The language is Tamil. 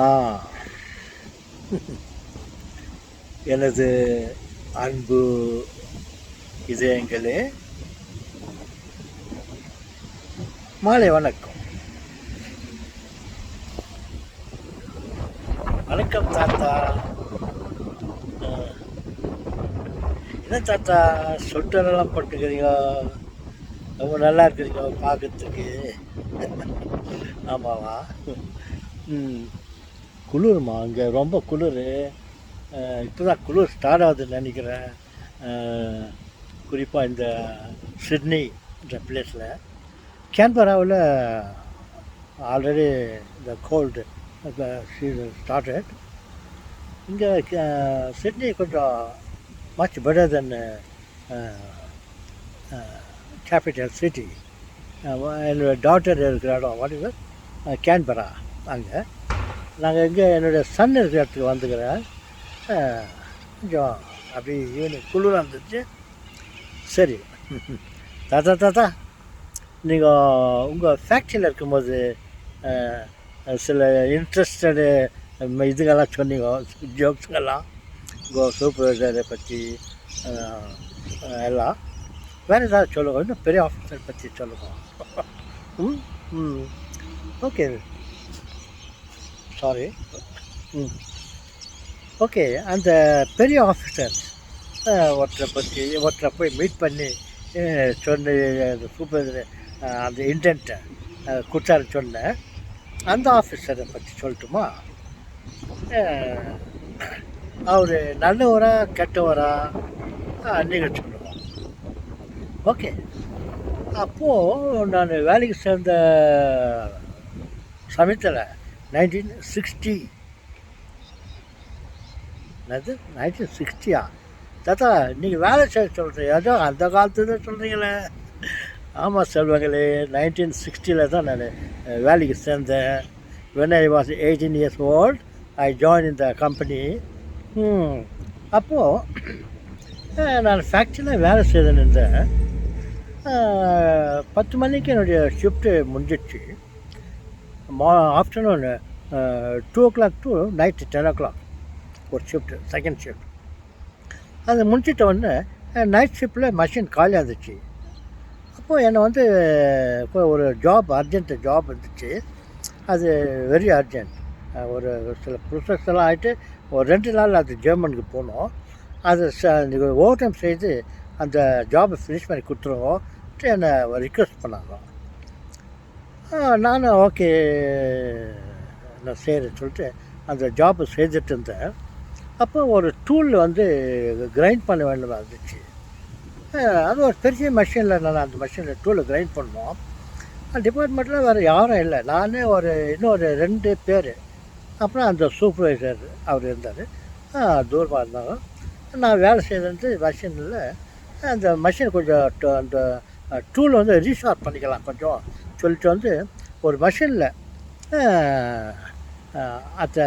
ஆ எனது அன்பு இதயங்களே, மாலை வணக்கம். வணக்கம் தாத்தா. என்ன தாத்தா சொட்டரெல்லாம் போட்டுக்கிறீங்க, ரொம்ப நல்லா இருக்கிறீங்க பார்க்கறதுக்கு. ஆமாவா? ம் குளிருமா? அங்கே ரொம்ப குளிர். இப்போ தான் குளிர் ஸ்டார்ட் ஆகுதுன்னு நினைக்கிறேன். குறிப்பாக இந்த சிட்னின்ற பிளேஸில். கேன்பராவில் ஆல்ரெடி இந்த கோல்டு சீசன் ஸ்டார்டட். இங்கே சிட்னி கொஞ்சம் மச் பெட்டர் தென் கேபிட்டல் சிட்டி. என்னோடய டாட்டர் இருக்கிற இடம் வாட் இஸ் கேன்பரா. அங்கே நாங்கள் இங்கே என்னுடைய சன் இருக்கிற இடத்துக்கு வந்துக்கிறேன். கொஞ்சம் அப்படி ஈவினிங் குளிராக இருந்துச்சு. சரி தாத்தா தாத்தா, நீங்கள் உங்கள் ஃபேக்ட்ரியில் இருக்கும்போது சில இன்ட்ரெஸ்டடு இதுங்கெல்லாம் சொன்னீங்க, ஜோக்ஸுங்கெல்லாம் உங்கள் சூப்பர்வைசரை பற்றி எல்லாம். வேறு ஏதாவது சொல்லுங்கள், இன்னும் பெரிய ஆஃபீஸர் பற்றி சொல்லுங்கள். ம் ம் ஓகே, சாரி. ம் ஓகே, அந்த பெரிய ஆஃபீஸர் ஒருத்தரை போய் மீட் பண்ணி சொன்ன அந்த சூப்பர்வைசர் அந்த இன்டென்ட்டை குற்றார சொன்னேன். அந்த ஆஃபீஸரை பற்றி சொல்லட்டுமா? அவர் நல்லவரா கெட்டவரா நீங்கள் சொல்லுவோம். ஓகே, அப்போது நான் வேலைக்கு சேர்ந்த சமயத்தில் 1960 என்னது 1960 தாத்தா நீங்கள் வேலை செய்ய சொல்கிறீங்க, ஏதோ அந்த காலத்து தான் சொல்கிறீங்களே. ஆமாம் செல்வங்களே, 1960 தான் நான் வேலைக்கு சேர்ந்தேன். when I was 18 years old I joined in the company. அப்போது நான் ஃபேக்ட்ரியில் வேலை செய்துன்னு இருந்தேன். 10 மணிக்கு என்னுடைய ஷிஃப்ட்டு முடிஞ்சிடுச்சு. Afternoon 2 o'clock to night 10 o'clock ஒரு ஷிஃப்ட்டு, செகண்ட் ஷிஃப்ட். அது முடிச்சிட்ட உடனே நைட் ஷிஃப்ட்டில் மஷின் காலியாக இருந்துச்சு. அப்போது என்னை வந்து இப்போ ஒரு ஜாப், அர்ஜென்ட் ஜாப் இருந்துச்சு. அது வெரி அர்ஜென்ட். ஒரு சில ப்ரொசஸ் எல்லாம் ஆகிட்டு ஒரு 2 நாள் அது ஜெர்மனுக்கு போனோம். அது ஓவர் டைம் செய்து அந்த ஜாபை ஃபினிஷ் பண்ணி கொடுத்துருவோம்ட்டு என்னை ரிக்வெஸ்ட் பண்ணாங்க. நானும் ஓகே நான் செய்கிறேன்னு சொல்லிட்டு அந்த ஜாப்பை செய்துட்டு இருந்தேன். அப்போ ஒரு டூல் வந்து கிரைண்ட் பண்ண வேண்டியதாக இருந்துச்சு. அது ஒரு பெரிய மிஷினில் நான் அந்த மிஷினில் டூலை கிரைண்ட் பண்ணோம். டிபார்ட்மெண்ட்டில் வேறு யாரும் இல்லை, நானே இன்னொரு 2 பேர், அப்புறம் அந்த சூப்பர்வைசர் அவர் இருந்தார். தூரமாக இருந்தாங்க. நான் வேலை செய்கிறது மிஷினில். அந்த மிஷின் கொஞ்சம் அந்த டூல் வந்து ரீஷார்ப் பண்ணிக்கலாம் கொஞ்சம் சொல்லிட்டு வந்து ஒரு மிஷினில் அந்த